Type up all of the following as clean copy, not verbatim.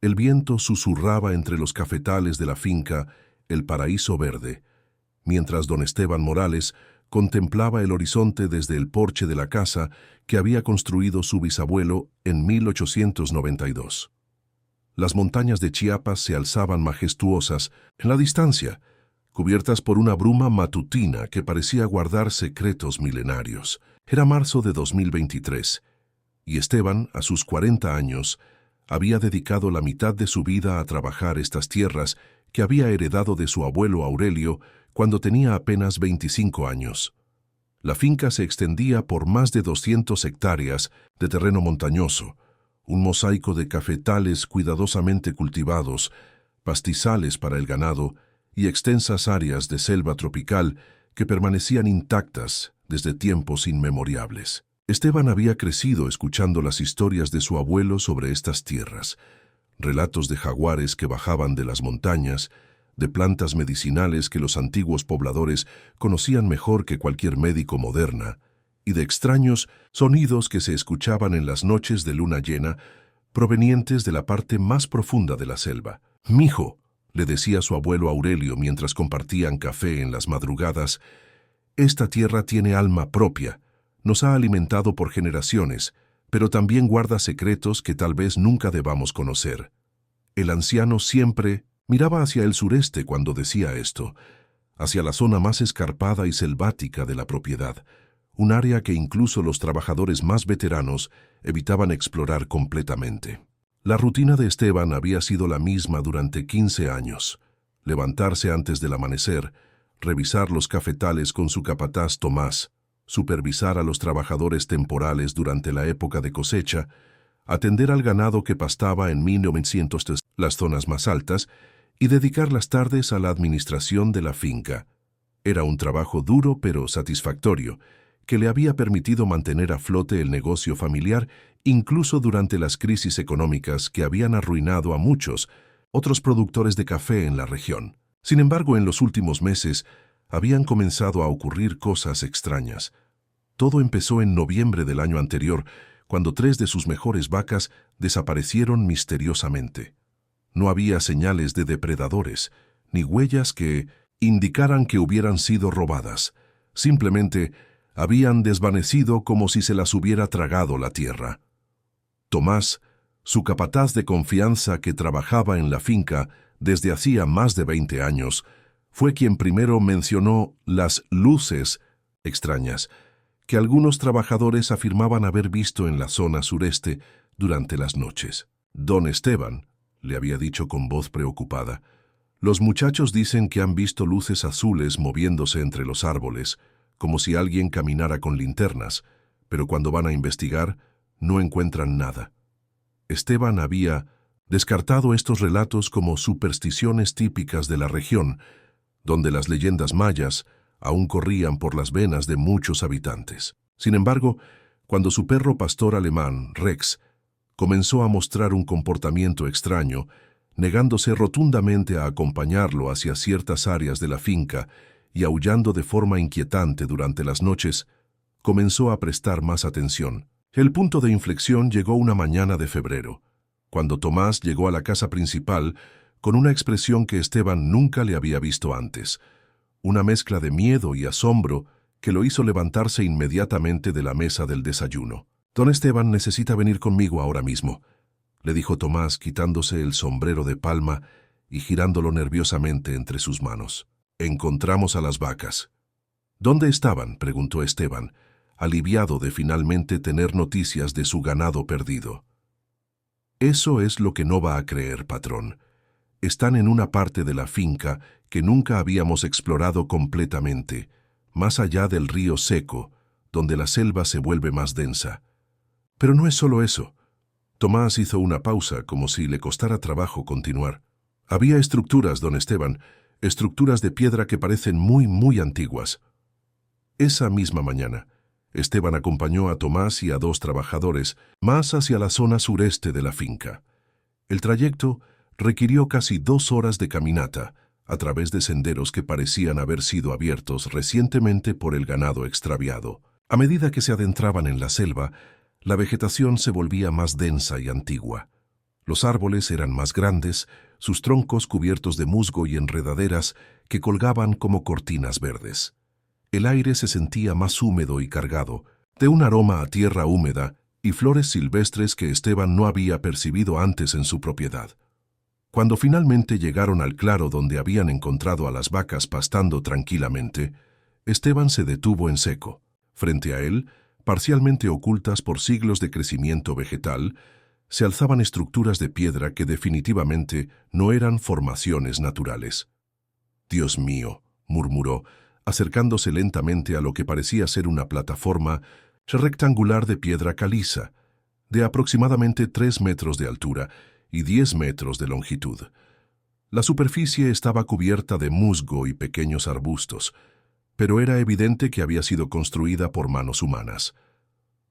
El viento susurraba entre los cafetales de la finca el paraíso verde, mientras don Esteban Morales contemplaba el horizonte desde el porche de la casa que había construido su bisabuelo en 1892. Las montañas de Chiapas se alzaban majestuosas en la distancia, cubiertas por una bruma matutina que parecía guardar secretos milenarios. Era marzo de 2023, y Esteban, a sus 40 años, había dedicado la mitad de su vida a trabajar estas tierras que había heredado de su abuelo Aurelio cuando tenía apenas 25 años. La finca se extendía por más de 200 hectáreas de terreno montañoso, un mosaico de cafetales cuidadosamente cultivados, pastizales para el ganado y extensas áreas de selva tropical que permanecían intactas desde tiempos inmemorables. Esteban había crecido escuchando las historias de su abuelo sobre estas tierras, relatos de jaguares que bajaban de las montañas, de plantas medicinales que los antiguos pobladores conocían mejor que cualquier médico moderna, y de extraños sonidos que se escuchaban en las noches de luna llena, provenientes de la parte más profunda de la selva. «Mijo», le decía su abuelo Aurelio mientras compartían café en las madrugadas, «esta tierra tiene alma propia, nos ha alimentado por generaciones, pero también guarda secretos que tal vez nunca debamos conocer». El anciano siempre miraba hacia el sureste cuando decía esto, hacia la zona más escarpada y selvática de la propiedad, un área que incluso los trabajadores más veteranos evitaban explorar completamente. La rutina de Esteban había sido la misma durante 15 años. Levantarse antes del amanecer, revisar los cafetales con su capataz Tomás, supervisar a los trabajadores temporales durante la época de cosecha, atender al ganado que pastaba en 1903 las zonas más altas y dedicar las tardes a la administración de la finca. Era un trabajo duro pero satisfactorio, que le había permitido mantener a flote el negocio familiar incluso durante las crisis económicas que habían arruinado a muchos otros productores de café en la región. Sin embargo, en los últimos meses habían comenzado a ocurrir cosas extrañas. Todo empezó en noviembre del año anterior, cuando 3 de sus mejores vacas desaparecieron misteriosamente. No había señales de depredadores, ni huellas que indicaran que hubieran sido robadas. Simplemente habían desvanecido como si se las hubiera tragado la tierra. Tomás, su capataz de confianza que trabajaba en la finca desde hacía más de 20 años, fue quien primero mencionó las luces extrañas que algunos trabajadores afirmaban haber visto en la zona sureste durante las noches. «Don Esteban», le había dicho con voz preocupada, «los muchachos dicen que han visto luces azules moviéndose entre los árboles, como si alguien caminara con linternas, pero cuando van a investigar, no encuentran nada». Esteban había descartado estos relatos como supersticiones típicas de la región, donde las leyendas mayas aún corrían por las venas de muchos habitantes. Sin embargo, cuando su perro pastor alemán, Rex, comenzó a mostrar un comportamiento extraño, negándose rotundamente a acompañarlo hacia ciertas áreas de la finca y aullando de forma inquietante durante las noches, comenzó a prestar más atención. El punto de inflexión llegó una mañana de febrero, cuando Tomás llegó a la casa principal con una expresión que Esteban nunca le había visto antes, una mezcla de miedo y asombro que lo hizo levantarse inmediatamente de la mesa del desayuno. «Don Esteban necesita venir conmigo ahora mismo», le dijo Tomás quitándose el sombrero de palma y girándolo nerviosamente entre sus manos. «Encontramos a las vacas». «¿Dónde estaban?», preguntó Esteban, aliviado de finalmente tener noticias de su ganado perdido. «Eso es lo que no va a creer, patrón. Están en una parte de la finca que nunca habíamos explorado completamente, más allá del río seco, donde la selva se vuelve más densa. Pero no es solo eso». Tomás hizo una pausa, como si le costara trabajo continuar. «Había estructuras, don Esteban, estructuras de piedra que parecen muy antiguas». Esa misma mañana, Esteban acompañó a Tomás y a 2 trabajadores más hacia la zona sureste de la finca. El trayecto requirió casi 2 horas de caminata, a través de senderos que parecían haber sido abiertos recientemente por el ganado extraviado. A medida que se adentraban en la selva, la vegetación se volvía más densa y antigua. Los árboles eran más grandes, sus troncos cubiertos de musgo y enredaderas que colgaban como cortinas verdes. El aire se sentía más húmedo y cargado, de un aroma a tierra húmeda y flores silvestres que Esteban no había percibido antes en su propiedad. Cuando finalmente llegaron al claro donde habían encontrado a las vacas pastando tranquilamente, Esteban se detuvo en seco. Frente a él, parcialmente ocultas por siglos de crecimiento vegetal, se alzaban estructuras de piedra que definitivamente no eran formaciones naturales. «Dios mío», murmuró, acercándose lentamente a lo que parecía ser una plataforma rectangular de piedra caliza, de aproximadamente 3 metros de altura y 10 metros de longitud. La superficie estaba cubierta de musgo y pequeños arbustos, pero era evidente que había sido construida por manos humanas.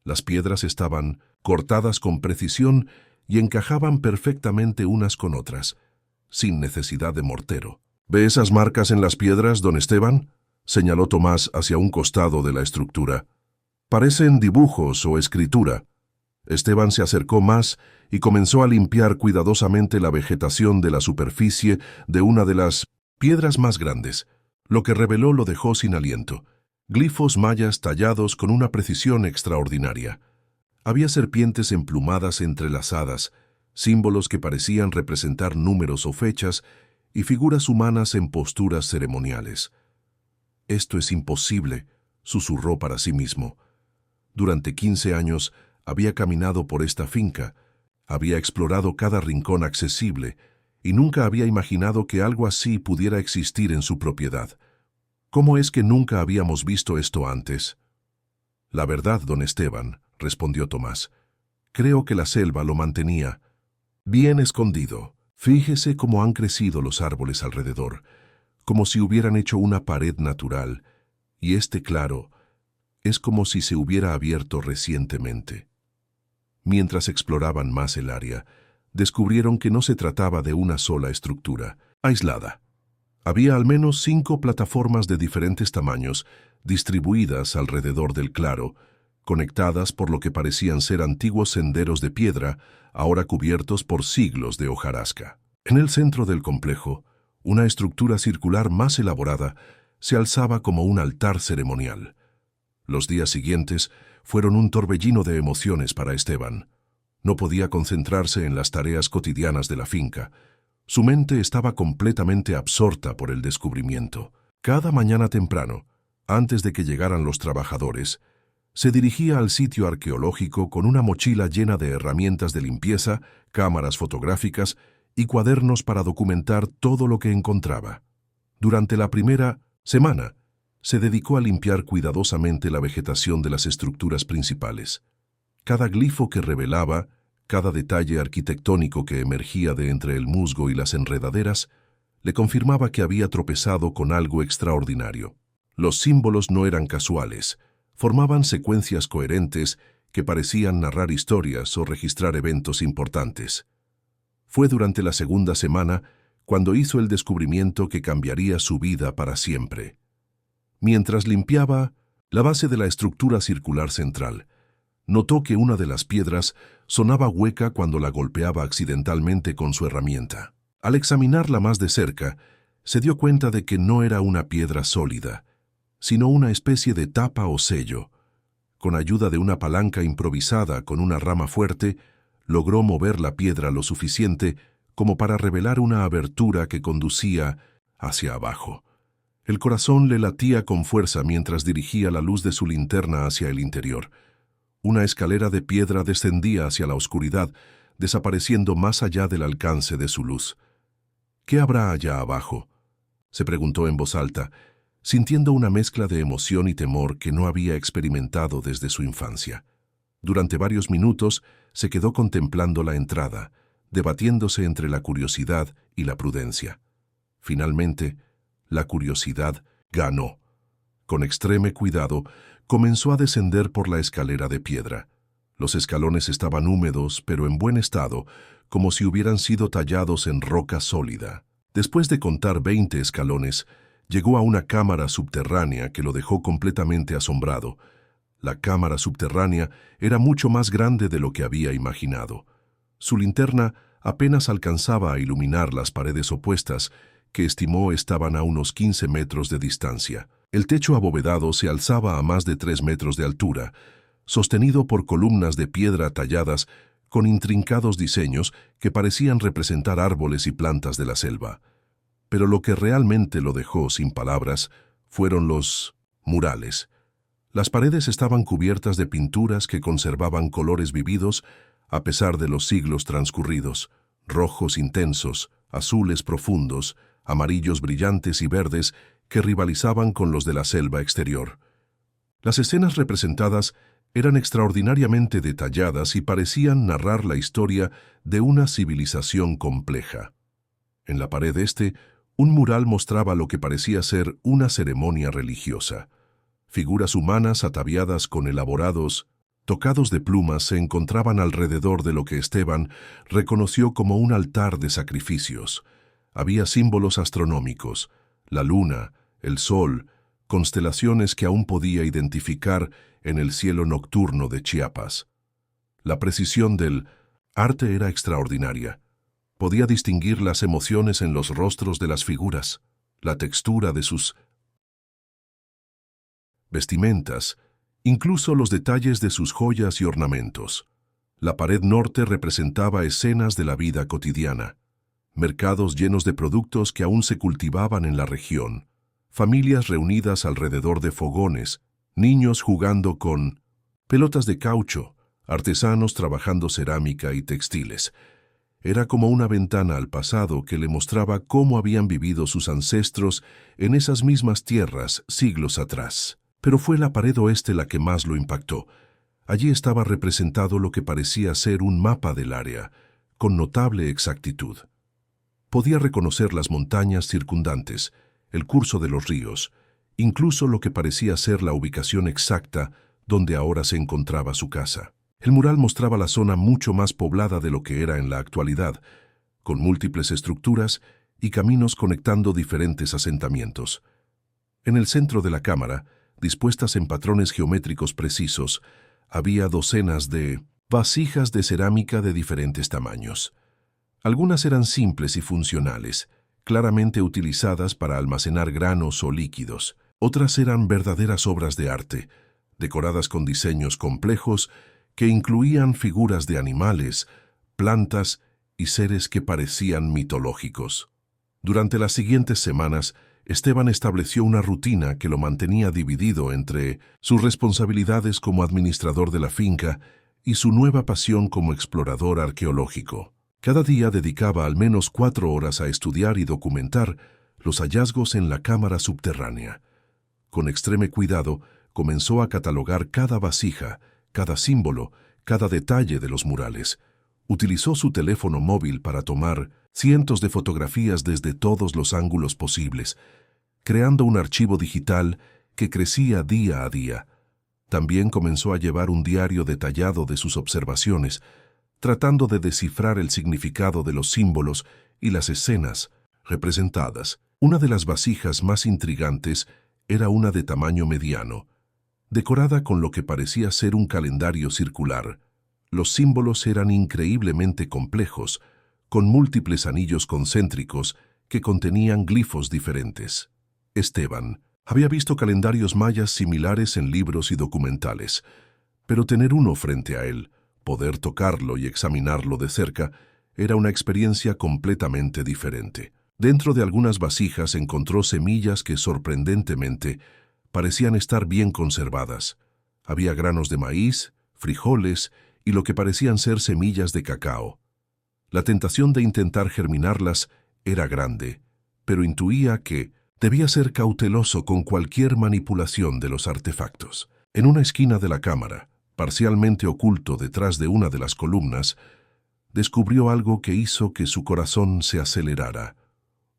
Las piedras estaban cortadas con precisión y encajaban perfectamente unas con otras, sin necesidad de mortero. «¿Ve esas marcas en las piedras, don Esteban?», señaló Tomás hacia un costado de la estructura. «Parecen dibujos o escritura». Esteban se acercó más y comenzó a limpiar cuidadosamente la vegetación de la superficie de una de las piedras más grandes. Lo que reveló lo dejó sin aliento. Glifos mayas tallados con una precisión extraordinaria. Había serpientes emplumadas entrelazadas, símbolos que parecían representar números o fechas, y figuras humanas en posturas ceremoniales. «Esto es imposible», susurró para sí mismo. Durante 15 años había caminado por esta finca, había explorado cada rincón accesible, y nunca había imaginado que algo así pudiera existir en su propiedad. ¿Cómo es que nunca habíamos visto esto antes? «La verdad, don Esteban», respondió Tomás, «creo que la selva lo mantenía bien escondido. Fíjese cómo han crecido los árboles alrededor, como si hubieran hecho una pared natural, y este claro es como si se hubiera abierto recientemente». Mientras exploraban más el área, descubrieron que no se trataba de una sola estructura aislada. Había al menos 5 plataformas de diferentes tamaños, distribuidas alrededor del claro, conectadas por lo que parecían ser antiguos senderos de piedra, ahora cubiertos por siglos de hojarasca. En el centro del complejo, una estructura circular más elaborada se alzaba como un altar ceremonial. Los días siguientes fueron un torbellino de emociones para Esteban. No podía concentrarse en las tareas cotidianas de la finca. Su mente estaba completamente absorta por el descubrimiento. Cada mañana temprano, antes de que llegaran los trabajadores, se dirigía al sitio arqueológico con una mochila llena de herramientas de limpieza, cámaras fotográficas y cuadernos para documentar todo lo que encontraba. Durante la primera semana, se dedicó a limpiar cuidadosamente la vegetación de las estructuras principales. Cada glifo que revelaba, cada detalle arquitectónico que emergía de entre el musgo y las enredaderas, le confirmaba que había tropezado con algo extraordinario. Los símbolos no eran casuales, formaban secuencias coherentes que parecían narrar historias o registrar eventos importantes. Fue durante la segunda semana cuando hizo el descubrimiento que cambiaría su vida para siempre. Mientras limpiaba la base de la estructura circular central, notó que una de las piedras sonaba hueca cuando la golpeaba accidentalmente con su herramienta. Al examinarla más de cerca, se dio cuenta de que no era una piedra sólida, sino una especie de tapa o sello. Con ayuda de una palanca improvisada con una rama fuerte, logró mover la piedra lo suficiente como para revelar una abertura que conducía hacia abajo. El corazón le latía con fuerza mientras dirigía la luz de su linterna hacia el interior. Una escalera de piedra descendía hacia la oscuridad, desapareciendo más allá del alcance de su luz. «¿Qué habrá allá abajo?», se preguntó en voz alta, sintiendo una mezcla de emoción y temor que no había experimentado desde su infancia. Durante varios minutos se quedó contemplando la entrada, debatiéndose entre la curiosidad y la prudencia. Finalmente, la curiosidad ganó. Con extremo cuidado, comenzó a descender por la escalera de piedra. Los escalones estaban húmedos, pero en buen estado, como si hubieran sido tallados en roca sólida. Después de contar 20 escalones, llegó a una cámara subterránea que lo dejó completamente asombrado. La cámara subterránea era mucho más grande de lo que había imaginado. Su linterna apenas alcanzaba a iluminar las paredes opuestas, que estimó estaban a unos 15 metros de distancia. El techo abovedado se alzaba a más de 3 metros de altura, sostenido por columnas de piedra talladas con intrincados diseños que parecían representar árboles y plantas de la selva. Pero lo que realmente lo dejó sin palabras fueron los murales. Las paredes estaban cubiertas de pinturas que conservaban colores vividos a pesar de los siglos transcurridos, rojos intensos, azules profundos, amarillos brillantes y verdes que rivalizaban con los de la selva exterior. Las escenas representadas eran extraordinariamente detalladas y parecían narrar la historia de una civilización compleja. En la pared este, un mural mostraba lo que parecía ser una ceremonia religiosa. Figuras humanas ataviadas con elaborados tocados de plumas se encontraban alrededor de lo que Esteban reconoció como un altar de sacrificios. Había símbolos astronómicos, la luna, el sol, constelaciones que aún podía identificar en el cielo nocturno de Chiapas. La precisión del arte era extraordinaria. Podía distinguir las emociones en los rostros de las figuras, la textura de sus vestimentas, incluso los detalles de sus joyas y ornamentos. La pared norte representaba escenas de la vida cotidiana, mercados llenos de productos que aún se cultivaban en la región, familias reunidas alrededor de fogones, niños jugando con pelotas de caucho, artesanos trabajando cerámica y textiles. Era como una ventana al pasado que le mostraba cómo habían vivido sus ancestros en esas mismas tierras siglos atrás. Pero fue la pared oeste la que más lo impactó. Allí estaba representado lo que parecía ser un mapa del área, con notable exactitud. Podía reconocer las montañas circundantes, el curso de los ríos, incluso lo que parecía ser la ubicación exacta donde ahora se encontraba su casa. El mural mostraba la zona mucho más poblada de lo que era en la actualidad, con múltiples estructuras y caminos conectando diferentes asentamientos. En el centro de la cámara, dispuestas en patrones geométricos precisos, había docenas de vasijas de cerámica de diferentes tamaños. Algunas eran simples y funcionales, claramente utilizadas para almacenar granos o líquidos. Otras eran verdaderas obras de arte, decoradas con diseños complejos que incluían figuras de animales, plantas y seres que parecían mitológicos. Durante las siguientes semanas, Esteban estableció una rutina que lo mantenía dividido entre sus responsabilidades como administrador de la finca y su nueva pasión como explorador arqueológico. Cada día dedicaba al menos 4 horas a estudiar y documentar los hallazgos en la cámara subterránea. Con extremo cuidado, comenzó a catalogar cada vasija, cada símbolo, cada detalle de los murales. Utilizó su teléfono móvil para tomar cientos de fotografías desde todos los ángulos posibles, creando un archivo digital que crecía día a día. También comenzó a llevar un diario detallado de sus observaciones, tratando de descifrar el significado de los símbolos y las escenas representadas. Una de las vasijas más intrigantes era una de tamaño mediano, decorada con lo que parecía ser un calendario circular. Los símbolos eran increíblemente complejos, con múltiples anillos concéntricos que contenían glifos diferentes. Esteban había visto calendarios mayas similares en libros y documentales, pero tener uno frente a él, poder tocarlo y examinarlo de cerca, era una experiencia completamente diferente. Dentro de algunas vasijas encontró semillas que sorprendentemente parecían estar bien conservadas. Había granos de maíz, frijoles y lo que parecían ser semillas de cacao. La tentación de intentar germinarlas era grande, pero intuía que debía ser cauteloso con cualquier manipulación de los artefactos. En una esquina de la cámara, parcialmente oculto detrás de una de las columnas, descubrió algo que hizo que su corazón se acelerara.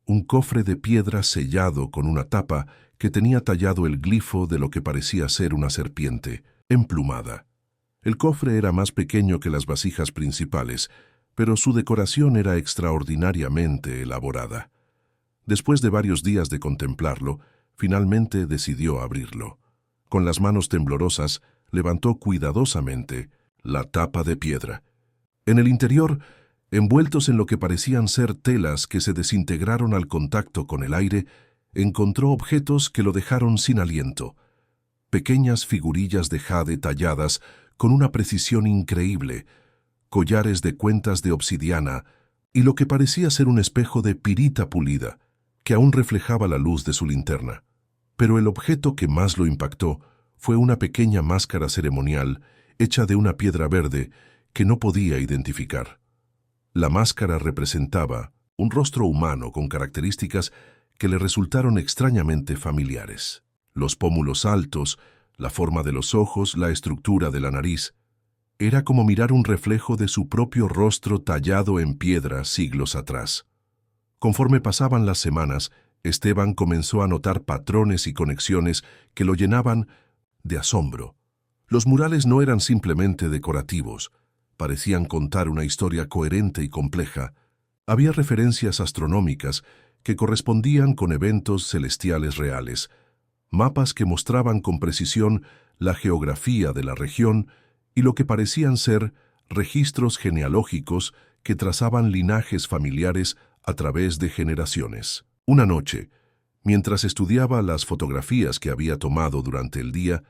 Un cofre de piedra sellado con una tapa que tenía tallado el glifo de lo que parecía ser una serpiente, emplumada. El cofre era más pequeño que las vasijas principales, pero su decoración era extraordinariamente elaborada. Después de varios días de contemplarlo, finalmente decidió abrirlo. Con las manos temblorosas, levantó cuidadosamente la tapa de piedra. En el interior Envueltos en lo que parecían ser telas que se desintegraron al contacto con el aire, encontró objetos que lo dejaron sin aliento. Pequeñas figurillas de jade talladas con una precisión increíble, collares de cuentas de obsidiana y lo que parecía ser un espejo de pirita pulida, que aún reflejaba la luz de su linterna. Pero el objeto que más lo impactó fue una pequeña máscara ceremonial hecha de una piedra verde que no podía identificar. La máscara representaba un rostro humano con características que le resultaron extrañamente familiares. Los pómulos altos, la forma de los ojos, la estructura de la nariz. Era como mirar un reflejo de su propio rostro tallado en piedra siglos atrás. Conforme pasaban las semanas, Esteban comenzó a notar patrones y conexiones que lo llenaban de asombro. Los murales no eran simplemente decorativos, parecían contar una historia coherente y compleja. Había referencias astronómicas que correspondían con eventos celestiales reales, mapas que mostraban con precisión la geografía de la región y lo que parecían ser registros genealógicos que trazaban linajes familiares a través de generaciones. Una noche, mientras estudiaba las fotografías que había tomado durante el día,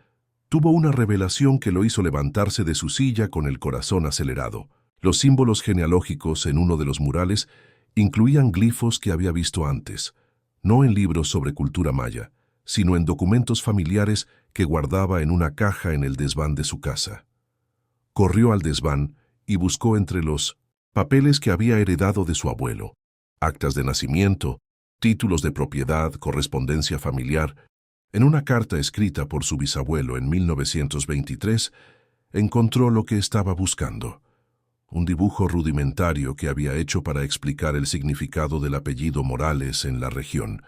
tuvo una revelación que lo hizo levantarse de su silla con el corazón acelerado. Los símbolos genealógicos en uno de los murales incluían glifos que había visto antes, no en libros sobre cultura maya, sino en documentos familiares que guardaba en una caja en el desván de su casa. Corrió al desván y buscó entre los papeles que había heredado de su abuelo, actas de nacimiento, títulos de propiedad, correspondencia familiar. En una carta escrita por su bisabuelo en 1923, encontró lo que estaba buscando. Un dibujo rudimentario que había hecho para explicar el significado del apellido Morales en la región.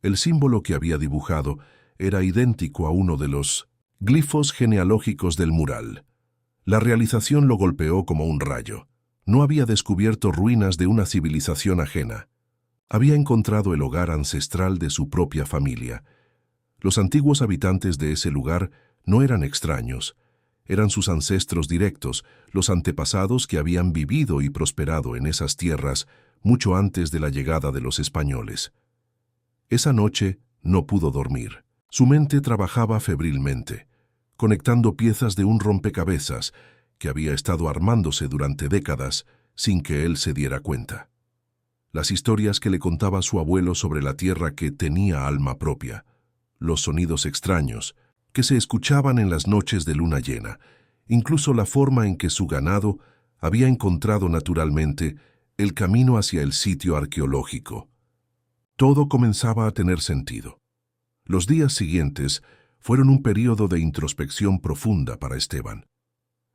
El símbolo que había dibujado era idéntico a uno de los glifos genealógicos del mural. La realización lo golpeó como un rayo. No había descubierto ruinas de una civilización ajena. Había encontrado el hogar ancestral de su propia familia. Los antiguos habitantes de ese lugar no eran extraños. Eran sus ancestros directos, los antepasados que habían vivido y prosperado en esas tierras mucho antes de la llegada de los españoles. Esa noche no pudo dormir. Su mente trabajaba febrilmente, conectando piezas de un rompecabezas que había estado armándose durante décadas sin que él se diera cuenta. Las historias que le contaba su abuelo sobre la tierra que tenía alma propia, los sonidos extraños que se escuchaban en las noches de luna llena, incluso la forma en que su ganado había encontrado naturalmente el camino hacia el sitio arqueológico. Todo comenzaba a tener sentido. Los días siguientes fueron un período de introspección profunda para Esteban.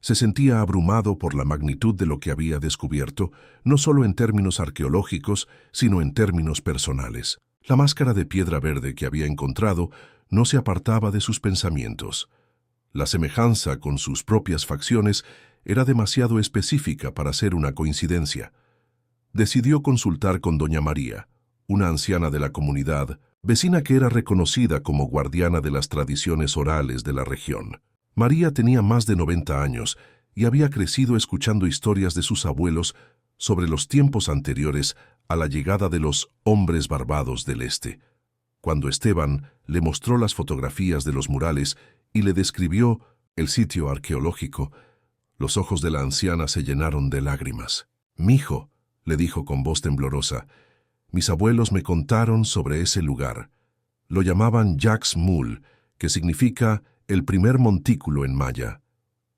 Se sentía abrumado por la magnitud de lo que había descubierto, no solo en términos arqueológicos, sino en términos personales. La máscara de piedra verde que había encontrado no se apartaba de sus pensamientos. La semejanza con sus propias facciones era demasiado específica para ser una coincidencia. Decidió consultar con doña María, una anciana de la comunidad, vecina que era reconocida como guardiana de las tradiciones orales de la región. María tenía más de 90 años y había crecido escuchando historias de sus abuelos sobre los tiempos anteriores a la llegada de los hombres barbados del este. Cuando Esteban le mostró las fotografías de los murales y le describió el sitio arqueológico, los ojos de la anciana se llenaron de lágrimas. «Mijo», le dijo con voz temblorosa, «mis abuelos me contaron sobre ese lugar. Lo llamaban Jax Mul, que significa el primer montículo en maya.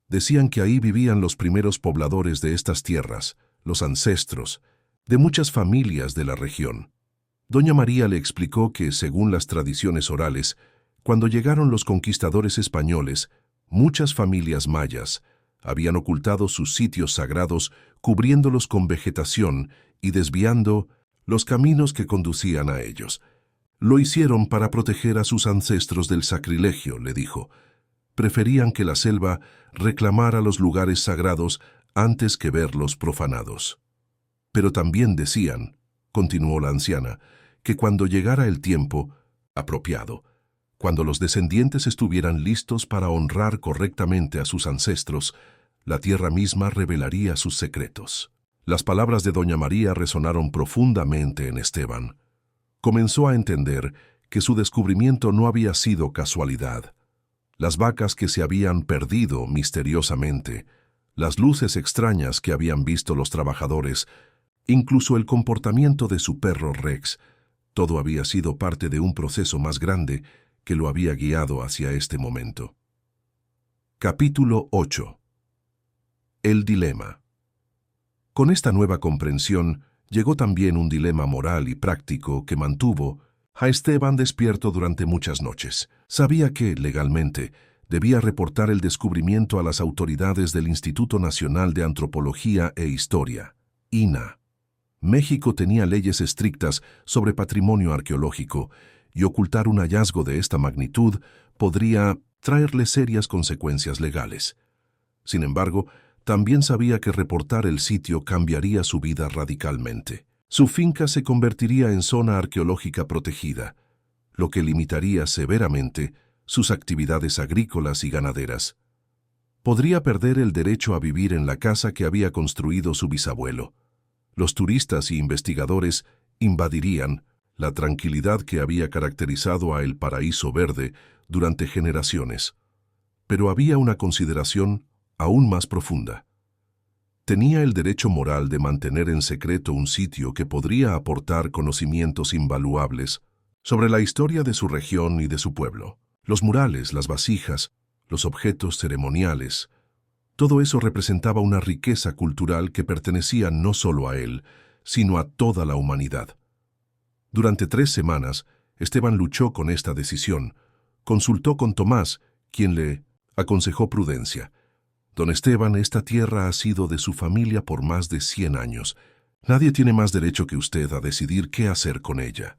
Decían que ahí vivían los primeros pobladores de estas tierras, los ancestros, de muchas familias de la región». Doña María le explicó que, según las tradiciones orales, cuando llegaron los conquistadores españoles, muchas familias mayas habían ocultado sus sitios sagrados cubriéndolos con vegetación y desviando los caminos que conducían a ellos. Lo hicieron para proteger a sus ancestros del sacrilegio, le dijo. Preferían que la selva reclamara los lugares sagrados antes que verlos profanados. Pero también decían, continuó la anciana, que cuando llegara el tiempo apropiado, cuando los descendientes estuvieran listos para honrar correctamente a sus ancestros, la tierra misma revelaría sus secretos. Las palabras de doña María resonaron profundamente en Esteban. Comenzó a entender que su descubrimiento no había sido casualidad. Las vacas que se habían perdido misteriosamente, las luces extrañas que habían visto los trabajadores, incluso el comportamiento de su perro Rex, todo había sido parte de un proceso más grande que lo había guiado hacia este momento. Capítulo 8. El dilema. Con esta nueva comprensión llegó también un dilema moral y práctico que mantuvo a Esteban despierto durante muchas noches. Sabía que, legalmente, debía reportar el descubrimiento a las autoridades del Instituto Nacional de Antropología e Historia, INAH. México tenía leyes estrictas sobre patrimonio arqueológico, y ocultar un hallazgo de esta magnitud podría traerle serias consecuencias legales. Sin embargo, también sabía que reportar el sitio cambiaría su vida radicalmente. Su finca se convertiría en zona arqueológica protegida, lo que limitaría severamente sus actividades agrícolas y ganaderas. Podría perder el derecho a vivir en la casa que había construido su bisabuelo. Los turistas y investigadores invadirían la tranquilidad que había caracterizado a El Paraíso Verde durante generaciones. Pero había una consideración aún más profunda. Tenía el derecho moral de mantener en secreto un sitio que podría aportar conocimientos invaluables sobre la historia de su región y de su pueblo. Los murales, las vasijas, los objetos ceremoniales, todo eso representaba una riqueza cultural que pertenecía no solo a él, sino a toda la humanidad. Durante 3 semanas, Esteban luchó con esta decisión. Consultó con Tomás, quien le aconsejó prudencia. Don Esteban, esta tierra ha sido de su familia por más de 100 años. Nadie tiene más derecho que usted a decidir qué hacer con ella.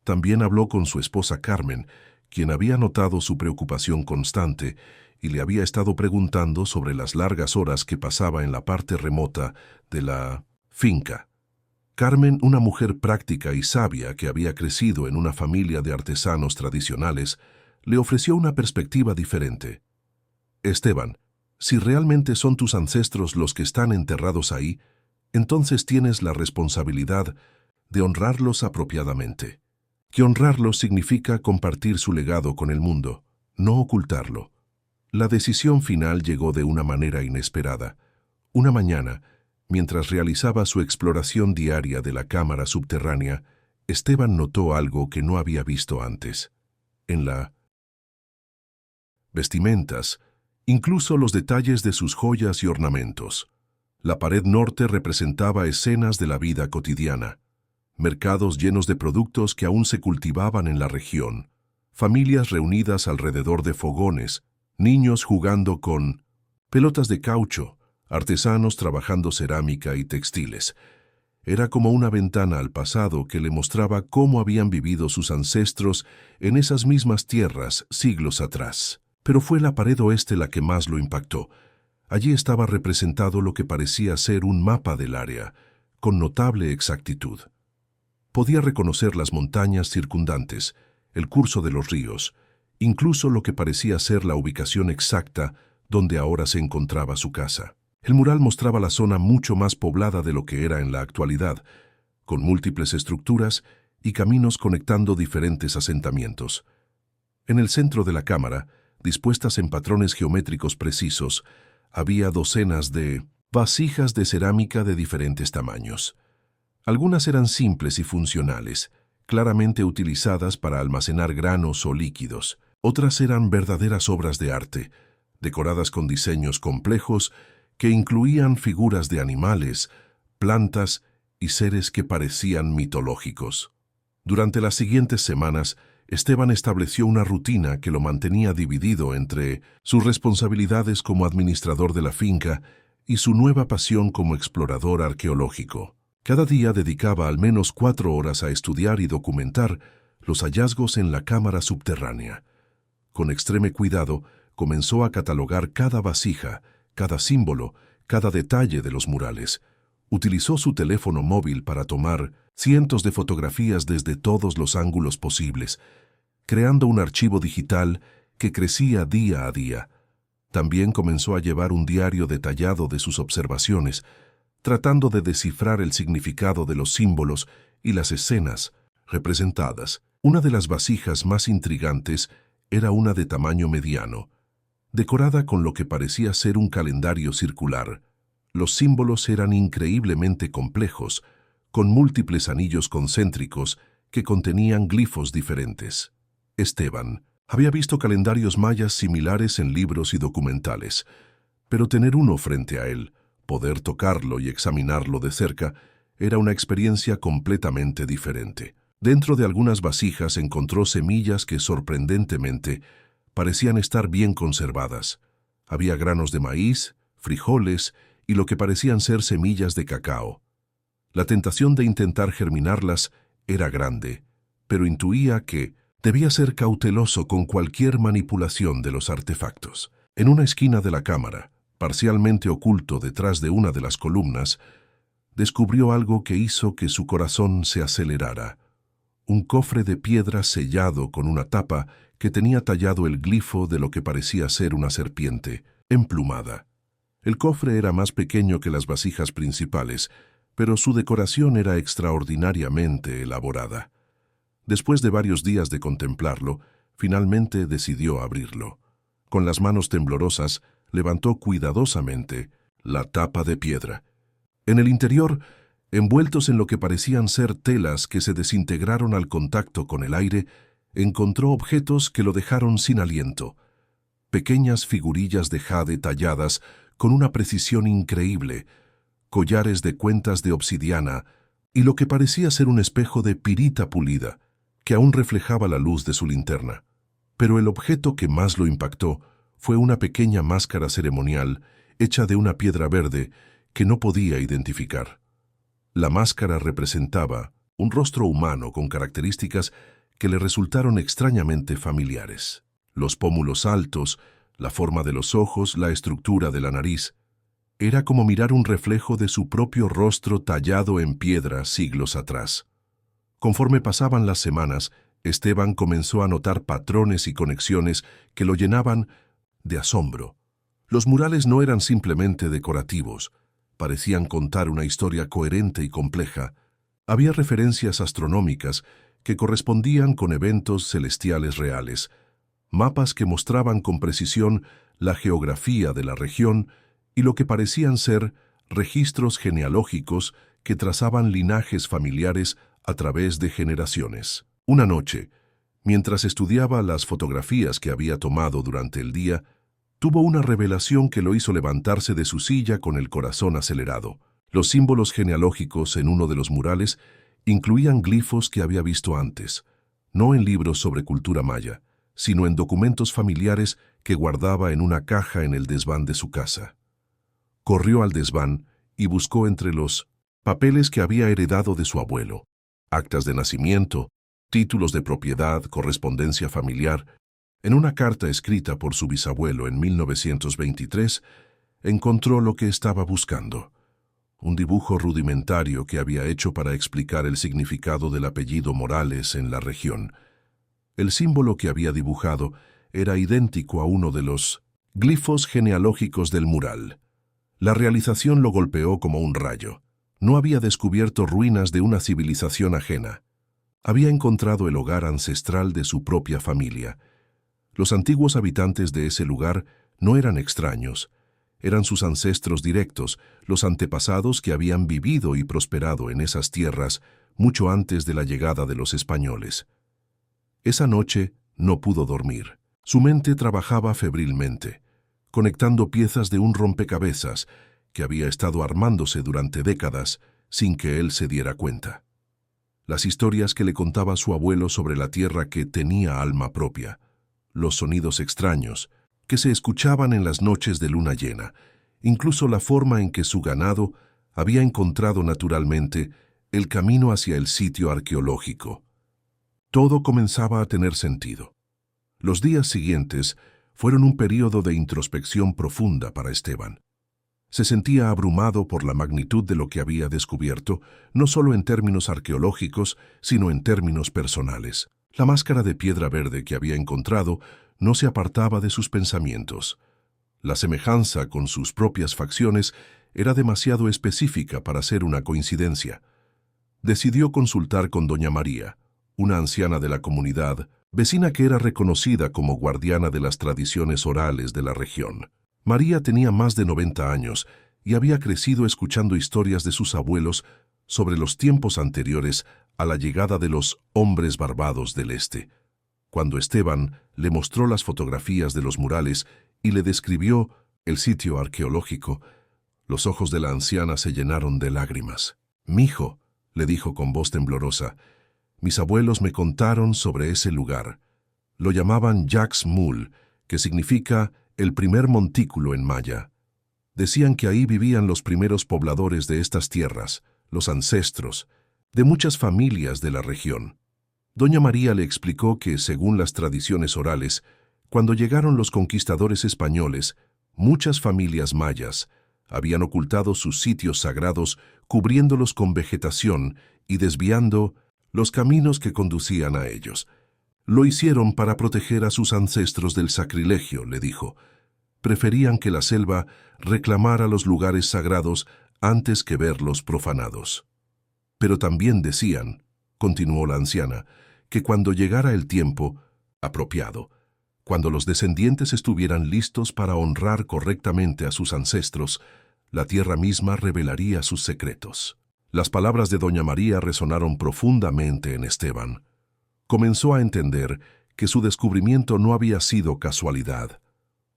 También habló con su esposa Carmen, quien había notado su preocupación constante y le había estado preguntando sobre las largas horas que pasaba en la parte remota de la finca. Carmen, una mujer práctica y sabia que había crecido en una familia de artesanos tradicionales, le ofreció una perspectiva diferente. Esteban, si realmente son tus ancestros los que están enterrados ahí, entonces tienes la responsabilidad de honrarlos apropiadamente. Que honrarlos significa compartir su legado con el mundo, no ocultarlo. La decisión final llegó de una manera inesperada. Una mañana, mientras realizaba su exploración diaria de la cámara subterránea, Esteban notó algo que no había visto antes. En la vestimentas, incluso los detalles de sus joyas y ornamentos. La pared norte representaba escenas de la vida cotidiana, mercados llenos de productos que aún se cultivaban en la región, familias reunidas alrededor de fogones, niños jugando con pelotas de caucho, artesanos trabajando cerámica y textiles. Era como una ventana al pasado que le mostraba cómo habían vivido sus ancestros en esas mismas tierras siglos atrás. Pero fue la pared oeste la que más lo impactó. Allí estaba representado lo que parecía ser un mapa del área, con notable exactitud. Podía reconocer las montañas circundantes, el curso de los ríos, incluso lo que parecía ser la ubicación exacta donde ahora se encontraba su casa. El mural mostraba la zona mucho más poblada de lo que era en la actualidad, con múltiples estructuras y caminos conectando diferentes asentamientos. En el centro de la cámara, dispuestas en patrones geométricos precisos, había docenas de vasijas de cerámica de diferentes tamaños. Algunas eran simples y funcionales, claramente utilizadas para almacenar granos o líquidos. Otras eran verdaderas obras de arte, decoradas con diseños complejos que incluían figuras de animales, plantas y seres que parecían mitológicos. Durante las siguientes semanas, Esteban estableció una rutina que lo mantenía dividido entre sus responsabilidades como administrador de la finca y su nueva pasión como explorador arqueológico. Cada día dedicaba al menos 4 horas a estudiar y documentar los hallazgos en la cámara subterránea. Con extremo cuidado, comenzó a catalogar cada vasija, cada símbolo, cada detalle de los murales. Utilizó su teléfono móvil para tomar cientos de fotografías desde todos los ángulos posibles, creando un archivo digital que crecía día a día. También comenzó a llevar un diario detallado de sus observaciones, tratando de descifrar el significado de los símbolos y las escenas representadas. Una de las vasijas más intrigantes era una de tamaño mediano, decorada con lo que parecía ser un calendario circular. Los símbolos eran increíblemente complejos, con múltiples anillos concéntricos que contenían glifos diferentes. Esteban había visto calendarios mayas similares en libros y documentales, pero tener uno frente a él, poder tocarlo y examinarlo de cerca, era una experiencia completamente diferente. Dentro de algunas vasijas encontró semillas que sorprendentemente parecían estar bien conservadas. Había granos de maíz, frijoles y lo que parecían ser semillas de cacao. La tentación de intentar germinarlas era grande, pero intuía que debía ser cauteloso con cualquier manipulación de los artefactos. En una esquina de la cámara, parcialmente oculto detrás de una de las columnas, descubrió algo que hizo que su corazón se acelerara. Un cofre de piedra sellado con una tapa que tenía tallado el glifo de lo que parecía ser una serpiente, emplumada. El cofre era más pequeño que las vasijas principales, pero su decoración era extraordinariamente elaborada. Después de varios días de contemplarlo, finalmente decidió abrirlo. Con las manos temblorosas, levantó cuidadosamente la tapa de piedra. En el interior, envueltos en lo que parecían ser telas que se desintegraron al contacto con el aire, encontró objetos que lo dejaron sin aliento. Pequeñas figurillas de jade talladas con una precisión increíble, collares de cuentas de obsidiana y lo que parecía ser un espejo de pirita pulida, que aún reflejaba la luz de su linterna. Pero el objeto que más lo impactó fue una pequeña máscara ceremonial hecha de una piedra verde que no podía identificar. La máscara representaba un rostro humano con características que le resultaron extrañamente familiares. Los pómulos altos, la forma de los ojos, la estructura de la nariz. Era como mirar un reflejo de su propio rostro tallado en piedra siglos atrás. Conforme pasaban las semanas, Esteban comenzó a notar patrones y conexiones que lo llenaban de asombro. Los murales no eran simplemente decorativos, parecían contar una historia coherente y compleja. Había referencias astronómicas que correspondían con eventos celestiales reales, mapas que mostraban con precisión la geografía de la región y lo que parecían ser registros genealógicos que trazaban linajes familiares a través de generaciones. Una noche, mientras estudiaba las fotografías que había tomado durante el día, tuvo una revelación que lo hizo levantarse de su silla con el corazón acelerado. Los símbolos genealógicos en uno de los murales incluían glifos que había visto antes, no en libros sobre cultura maya, sino en documentos familiares que guardaba en una caja en el desván de su casa. Corrió al desván y buscó entre los papeles que había heredado de su abuelo, actas de nacimiento, títulos de propiedad, correspondencia familiar. En una carta escrita por su bisabuelo en 1923, encontró lo que estaba buscando. Un dibujo rudimentario que había hecho para explicar el significado del apellido Morales en la región. El símbolo que había dibujado era idéntico a uno de los glifos genealógicos del mural. La realización lo golpeó como un rayo. No había descubierto ruinas de una civilización ajena. Había encontrado el hogar ancestral de su propia familia. Los antiguos habitantes de ese lugar no eran extraños. Eran sus ancestros directos, los antepasados que habían vivido y prosperado en esas tierras mucho antes de la llegada de los españoles. Esa noche no pudo dormir. Su mente trabajaba febrilmente, conectando piezas de un rompecabezas que había estado armándose durante décadas sin que él se diera cuenta. Las historias que le contaba su abuelo sobre la tierra que tenía alma propia, los sonidos extraños que se escuchaban en las noches de luna llena, incluso la forma en que su ganado había encontrado naturalmente el camino hacia el sitio arqueológico. Todo comenzaba a tener sentido. Los días siguientes fueron un período de introspección profunda para Esteban. Se sentía abrumado por la magnitud de lo que había descubierto, no solo en términos arqueológicos, sino en términos personales. La máscara de piedra verde que había encontrado no se apartaba de sus pensamientos. La semejanza con sus propias facciones era demasiado específica para ser una coincidencia. Decidió consultar con doña María, una anciana de la comunidad, vecina que era reconocida como guardiana de las tradiciones orales de la región. María tenía más de 90 años y había crecido escuchando historias de sus abuelos sobre los tiempos anteriores a la llegada de los hombres barbados del este. Cuando Esteban le mostró las fotografías de los murales y le describió el sitio arqueológico, los ojos de la anciana se llenaron de lágrimas. «Mijo», le dijo con voz temblorosa, «mis abuelos me contaron sobre ese lugar. Lo llamaban Jax Mul, que significa el primer montículo en maya. Decían que ahí vivían los primeros pobladores de estas tierras, los ancestros, de muchas familias de la región». Doña María le explicó que, según las tradiciones orales, cuando llegaron los conquistadores españoles, muchas familias mayas habían ocultado sus sitios sagrados cubriéndolos con vegetación y desviando los caminos que conducían a ellos. Lo hicieron para proteger a sus ancestros del sacrilegio, le dijo. Preferían que la selva reclamara los lugares sagrados antes que verlos profanados. Pero también decían, continuó la anciana, que cuando llegara el tiempo apropiado, cuando los descendientes estuvieran listos para honrar correctamente a sus ancestros, la tierra misma revelaría sus secretos. Las palabras de doña María resonaron profundamente en Esteban. Comenzó a entender que su descubrimiento no había sido casualidad.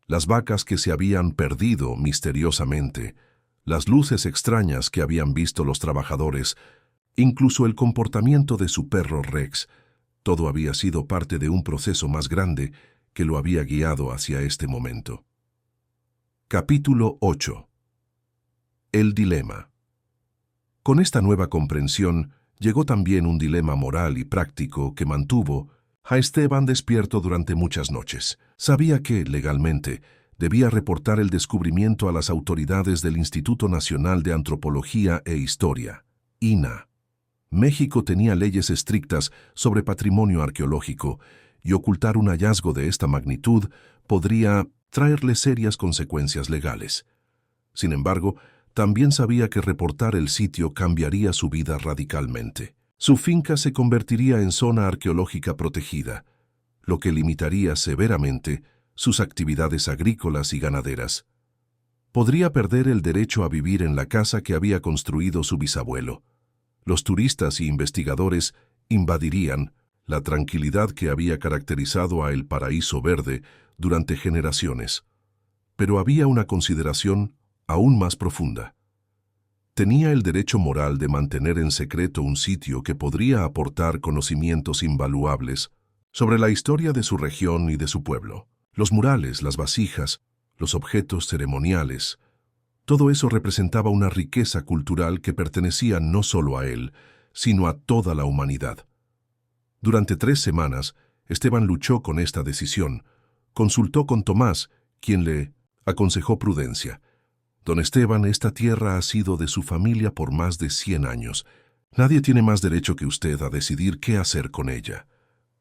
Las vacas que se habían perdido misteriosamente, las luces extrañas que habían visto los trabajadores, incluso el comportamiento de su perro Rex, todo había sido parte de un proceso más grande que lo había guiado hacia este momento. Capítulo 8. El dilema. Con esta nueva comprensión llegó también un dilema moral y práctico que mantuvo a Esteban despierto durante muchas noches. Sabía que, legalmente, debía reportar el descubrimiento a las autoridades del Instituto Nacional de Antropología e Historia, INAH. México tenía leyes estrictas sobre patrimonio arqueológico, y ocultar un hallazgo de esta magnitud podría traerle serias consecuencias legales. Sin embargo, también sabía que reportar el sitio cambiaría su vida radicalmente. Su finca se convertiría en zona arqueológica protegida, lo que limitaría severamente sus actividades agrícolas y ganaderas. Podría perder el derecho a vivir en la casa que había construido su bisabuelo. Los turistas y investigadores invadirían la tranquilidad que había caracterizado a El Paraíso Verde durante generaciones. Pero había una consideración aún más profunda. Tenía el derecho moral de mantener en secreto un sitio que podría aportar conocimientos invaluables sobre la historia de su región y de su pueblo. Los murales, las vasijas, los objetos ceremoniales, todo eso representaba una riqueza cultural que pertenecía no solo a él, sino a toda la humanidad. Durante 3 semanas, Esteban luchó con esta decisión. Consultó con Tomás, quien le aconsejó prudencia. Don Esteban, esta tierra ha sido de su familia por más de 100 años. Nadie tiene más derecho que usted a decidir qué hacer con ella.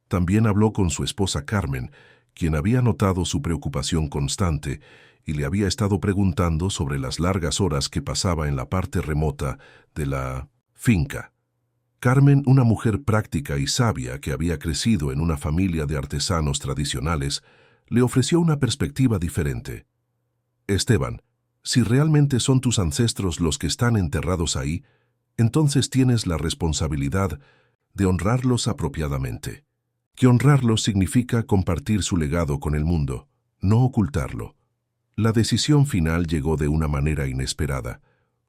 También habló con su esposa Carmen, quien había notado su preocupación constante y le había estado preguntando sobre las largas horas que pasaba en la parte remota de la finca. Carmen, una mujer práctica y sabia que había crecido en una familia de artesanos tradicionales, le ofreció una perspectiva diferente. Esteban, si realmente son tus ancestros los que están enterrados ahí, entonces tienes la responsabilidad de honrarlos apropiadamente. Que honrarlos significa compartir su legado con el mundo, no ocultarlo. La decisión final llegó de una manera inesperada.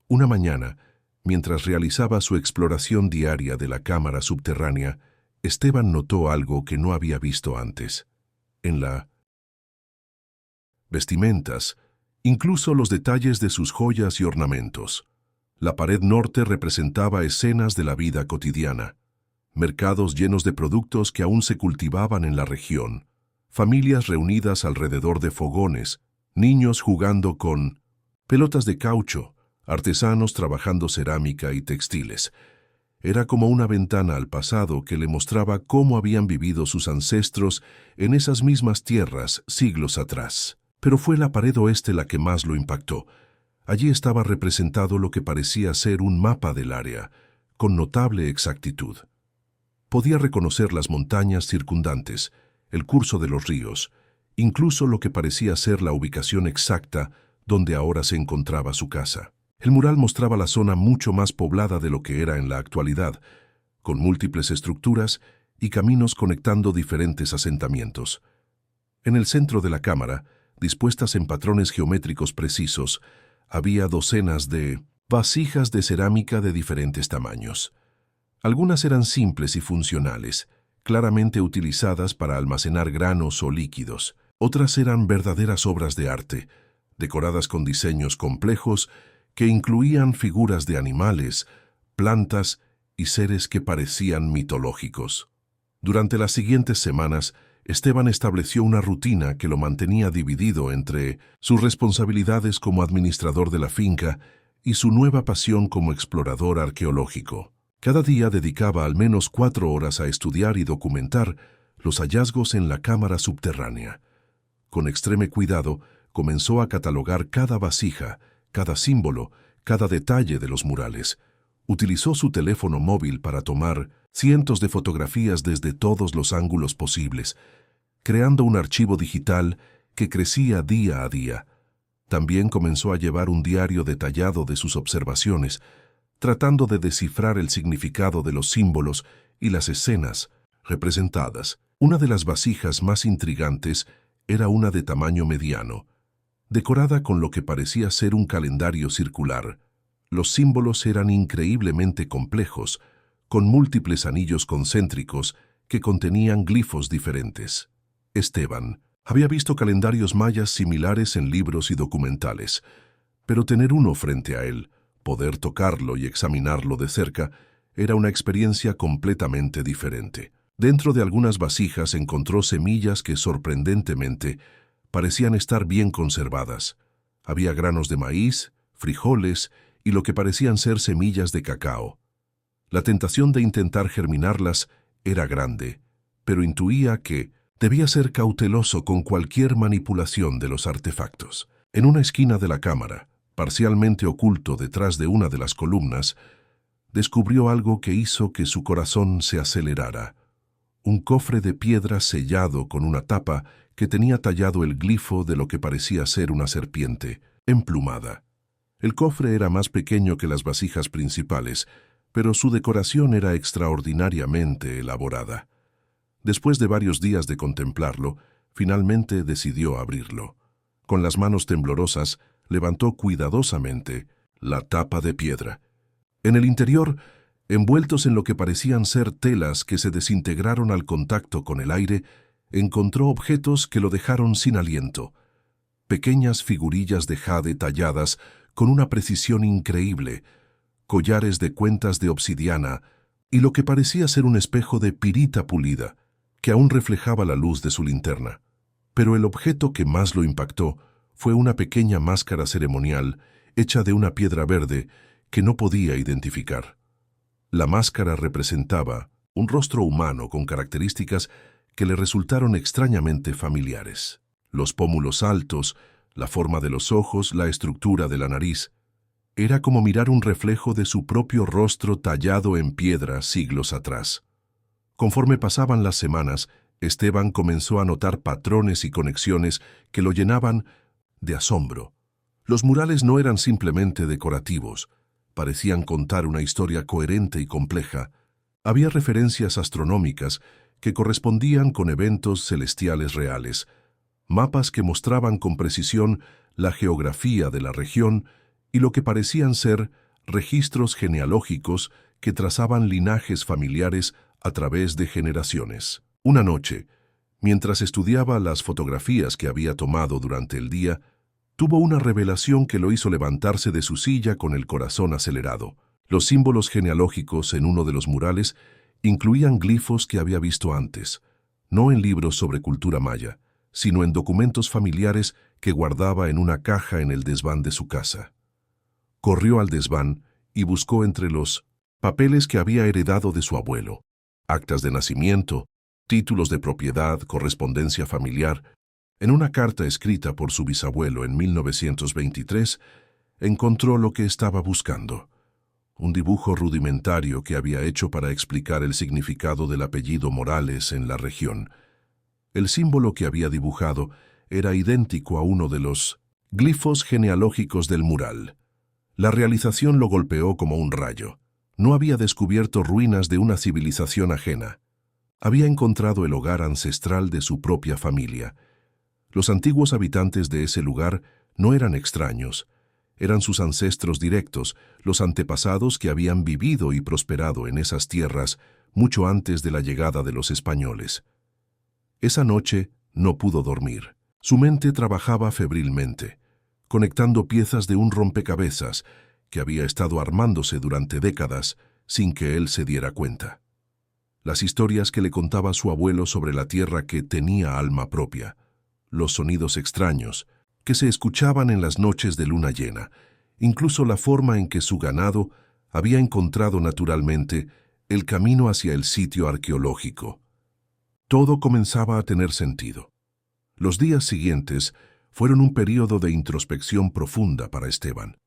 Una mañana, mientras realizaba su exploración diaria de la cámara subterránea, Esteban notó algo que no había visto antes. En la vestimentas, incluso los detalles de sus joyas y ornamentos. La pared norte representaba escenas de la vida cotidiana. Mercados llenos de productos que aún se cultivaban en la región, familias reunidas alrededor de fogones, niños jugando con pelotas de caucho, artesanos trabajando cerámica y textiles. Era como una ventana al pasado que le mostraba cómo habían vivido sus ancestros en esas mismas tierras siglos atrás. Pero fue la pared oeste la que más lo impactó. Allí estaba representado lo que parecía ser un mapa del área, con notable exactitud. Podía reconocer las montañas circundantes, el curso de los ríos, incluso lo que parecía ser la ubicación exacta donde ahora se encontraba su casa. El mural mostraba la zona mucho más poblada de lo que era en la actualidad, con múltiples estructuras y caminos conectando diferentes asentamientos. En el centro de la cámara, dispuestas en patrones geométricos precisos, había docenas de vasijas de cerámica de diferentes tamaños. Algunas eran simples y funcionales, claramente utilizadas para almacenar granos o líquidos. Otras eran verdaderas obras de arte, decoradas con diseños complejos que incluían figuras de animales, plantas y seres que parecían mitológicos. Durante las siguientes semanas, Esteban estableció una rutina que lo mantenía dividido entre sus responsabilidades como administrador de la finca y su nueva pasión como explorador arqueológico. Cada día dedicaba al menos 4 horas a estudiar y documentar los hallazgos en la cámara subterránea. Con extremo cuidado, comenzó a catalogar cada vasija, cada símbolo, cada detalle de los murales. Utilizó su teléfono móvil para tomar cientos de fotografías desde todos los ángulos posibles, creando un archivo digital que crecía día a día. También comenzó a llevar un diario detallado de sus observaciones, tratando de descifrar el significado de los símbolos y las escenas representadas. Una de las vasijas más intrigantes era una de tamaño mediano, decorada con lo que parecía ser un calendario circular. Los símbolos eran increíblemente complejos, con múltiples anillos concéntricos que contenían glifos diferentes. Esteban había visto calendarios mayas similares en libros y documentales, pero tener uno frente a él, poder tocarlo y examinarlo de cerca, era una experiencia completamente diferente. Dentro de algunas vasijas encontró semillas que sorprendentemente parecían estar bien conservadas. Había granos de maíz, frijoles y lo que parecían ser semillas de cacao. La tentación de intentar germinarlas era grande, pero intuía que debía ser cauteloso con cualquier manipulación de los artefactos. En una esquina de la cámara, parcialmente oculto detrás de una de las columnas, descubrió algo que hizo que su corazón se acelerara. Un cofre de piedra sellado con una tapa que tenía tallado el glifo de lo que parecía ser una serpiente, emplumada. El cofre era más pequeño que las vasijas principales, pero su decoración era extraordinariamente elaborada. Después de varios días de contemplarlo, finalmente decidió abrirlo. Con las manos temblorosas, levantó cuidadosamente la tapa de piedra. En el interior, envueltos en lo que parecían ser telas que se desintegraron al contacto con el aire, encontró objetos que lo dejaron sin aliento. Pequeñas figurillas de jade talladas con una precisión increíble, collares de cuentas de obsidiana y lo que parecía ser un espejo de pirita pulida, que aún reflejaba la luz de su linterna. Pero el objeto que más lo impactó fue una pequeña máscara ceremonial hecha de una piedra verde que no podía identificar. La máscara representaba un rostro humano con características que le resultaron extrañamente familiares. Los pómulos altos, la forma de los ojos, la estructura de la nariz. Era como mirar un reflejo de su propio rostro tallado en piedra siglos atrás. Conforme pasaban las semanas, Esteban comenzó a notar patrones y conexiones que lo llenaban de asombro. Los murales no eran simplemente decorativos, parecían contar una historia coherente y compleja. Había referencias astronómicas que correspondían con eventos celestiales reales, mapas que mostraban con precisión la geografía de la región y lo que parecían ser registros genealógicos que trazaban linajes familiares a través de generaciones. Una noche, mientras estudiaba las fotografías que había tomado durante el día, tuvo una revelación que lo hizo levantarse de su silla con el corazón acelerado. Los símbolos genealógicos en uno de los murales incluían glifos que había visto antes, no en libros sobre cultura maya, sino en documentos familiares que guardaba en una caja en el desván de su casa. Corrió al desván y buscó entre los papeles que había heredado de su abuelo, actas de nacimiento, títulos de propiedad, correspondencia familiar. En una carta escrita por su bisabuelo en 1923, encontró lo que estaba buscando: un dibujo rudimentario que había hecho para explicar el significado del apellido Morales en la región. El símbolo que había dibujado era idéntico a uno de los glifos genealógicos del mural. La realización lo golpeó como un rayo. No había descubierto ruinas de una civilización ajena. Había encontrado el hogar ancestral de su propia familia. Los antiguos habitantes de ese lugar no eran extraños. Eran sus ancestros directos, los antepasados que habían vivido y prosperado en esas tierras mucho antes de la llegada de los españoles. Esa noche no pudo dormir. Su mente trabajaba febrilmente, conectando piezas de un rompecabezas que había estado armándose durante décadas sin que él se diera cuenta. Las historias que le contaba su abuelo sobre la tierra que tenía alma propia, los sonidos extraños que se escuchaban en las noches de luna llena, incluso la forma en que su ganado había encontrado naturalmente el camino hacia el sitio arqueológico. Todo comenzaba a tener sentido. Los días siguientes fueron un período de introspección profunda para Esteban.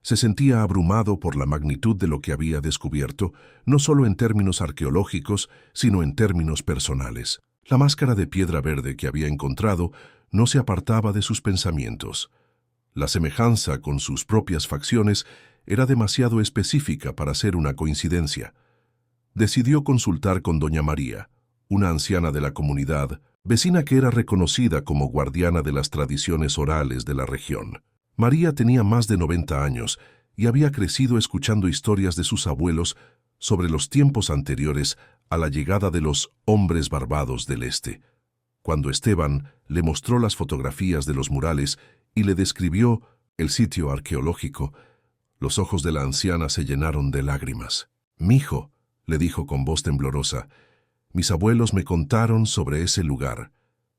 Se sentía abrumado por la magnitud de lo que había descubierto, no solo en términos arqueológicos, sino en términos personales. La máscara de piedra verde que había encontrado no se apartaba de sus pensamientos. La semejanza con sus propias facciones era demasiado específica para ser una coincidencia. Decidió consultar con doña María, una anciana de la comunidad, vecina que era reconocida como guardiana de las tradiciones orales de la región. María tenía más de 90 años y había crecido escuchando historias de sus abuelos sobre los tiempos anteriores a la llegada de los hombres barbados del este. Cuando Esteban le mostró las fotografías de los murales y le describió el sitio arqueológico, los ojos de la anciana se llenaron de lágrimas. «Mijo», le dijo con voz temblorosa, «mis abuelos me contaron sobre ese lugar.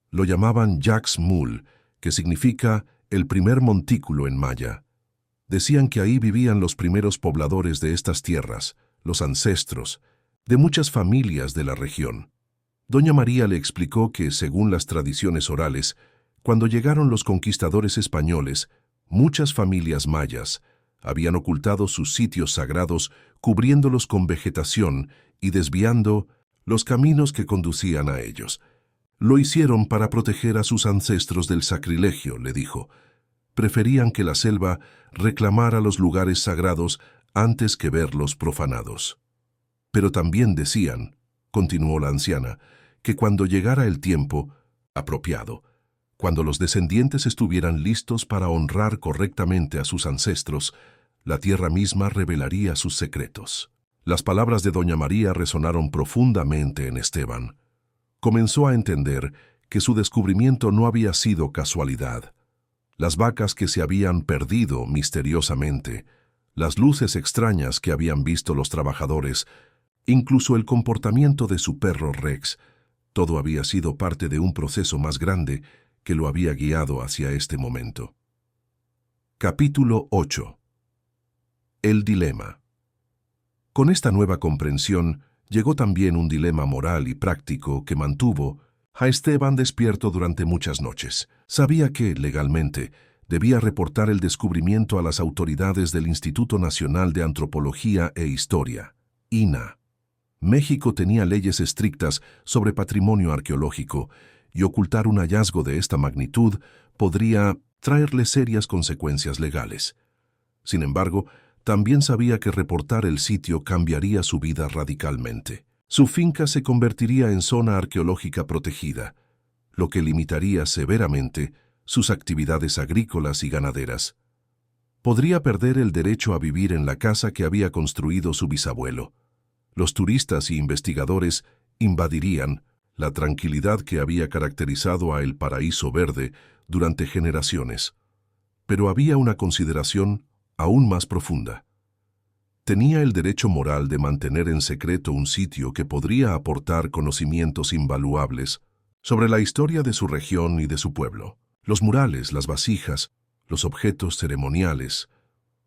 Lo llamaban Jax Mul, que significa el primer montículo en maya. Decían que ahí vivían los primeros pobladores de estas tierras, los ancestros, de muchas familias de la región». Doña María le explicó que, según las tradiciones orales, cuando llegaron los conquistadores españoles, muchas familias mayas habían ocultado sus sitios sagrados cubriéndolos con vegetación y desviando los caminos que conducían a ellos. «Lo hicieron para proteger a sus ancestros del sacrilegio», le dijo. «Preferían que la selva reclamara los lugares sagrados antes que verlos profanados». «Pero también decían», continuó la anciana, «que cuando llegara el tiempo apropiado, cuando los descendientes estuvieran listos para honrar correctamente a sus ancestros, la tierra misma revelaría sus secretos». Las palabras de doña María resonaron profundamente en Esteban. Comenzó a entender que su descubrimiento no había sido casualidad. Las vacas que se habían perdido misteriosamente, las luces extrañas que habían visto los trabajadores, incluso el comportamiento de su perro Rex, todo había sido parte de un proceso más grande que lo había guiado hacia este momento. Capítulo 8. El dilema. Con esta nueva comprensión llegó también un dilema moral y práctico que mantuvo a Esteban despierto durante muchas noches. Sabía que, legalmente, debía reportar el descubrimiento a las autoridades del Instituto Nacional de Antropología e Historia, INAH. México tenía leyes estrictas sobre patrimonio arqueológico y ocultar un hallazgo de esta magnitud podría traerle serias consecuencias legales. Sin embargo, también sabía que reportar el sitio cambiaría su vida radicalmente. Su finca se convertiría en zona arqueológica protegida, lo que limitaría severamente sus actividades agrícolas y ganaderas. Podría perder el derecho a vivir en la casa que había construido su bisabuelo. Los turistas y investigadores invadirían la tranquilidad que había caracterizado a El Paraíso Verde durante generaciones. Pero había una consideración aún más profunda. Tenía el derecho moral de mantener en secreto un sitio que podría aportar conocimientos invaluables sobre la historia de su región y de su pueblo. Los murales, las vasijas, los objetos ceremoniales,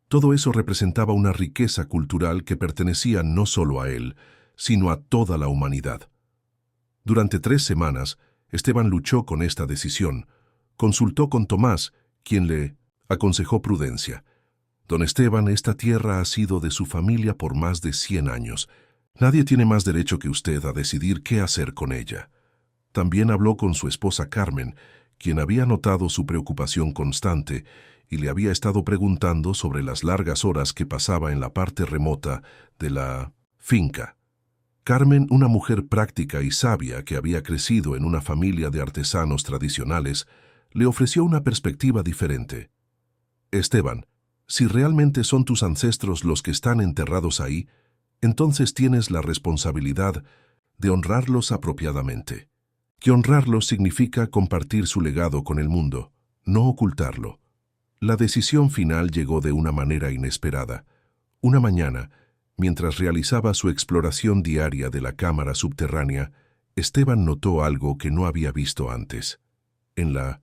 todo eso representaba una riqueza cultural que pertenecía no solo a él, sino a toda la humanidad. Durante 3 semanas, Esteban luchó con esta decisión. Consultó con Tomás, quien le aconsejó prudencia. Don Esteban, esta tierra ha sido de su familia por más de 100 años. Nadie tiene más derecho que usted a decidir qué hacer con ella. También habló con su esposa Carmen, quien había notado su preocupación constante y le había estado preguntando sobre las largas horas que pasaba en la parte remota de la finca. Carmen, una mujer práctica y sabia que había crecido en una familia de artesanos tradicionales, le ofreció una perspectiva diferente. Esteban, si realmente son tus ancestros los que están enterrados ahí, entonces tienes la responsabilidad de honrarlos apropiadamente. Que honrarlos significa compartir su legado con el mundo, no ocultarlo. La decisión final llegó de una manera inesperada. Una mañana, mientras realizaba su exploración diaria de la cámara subterránea, Esteban notó algo que no había visto antes. En la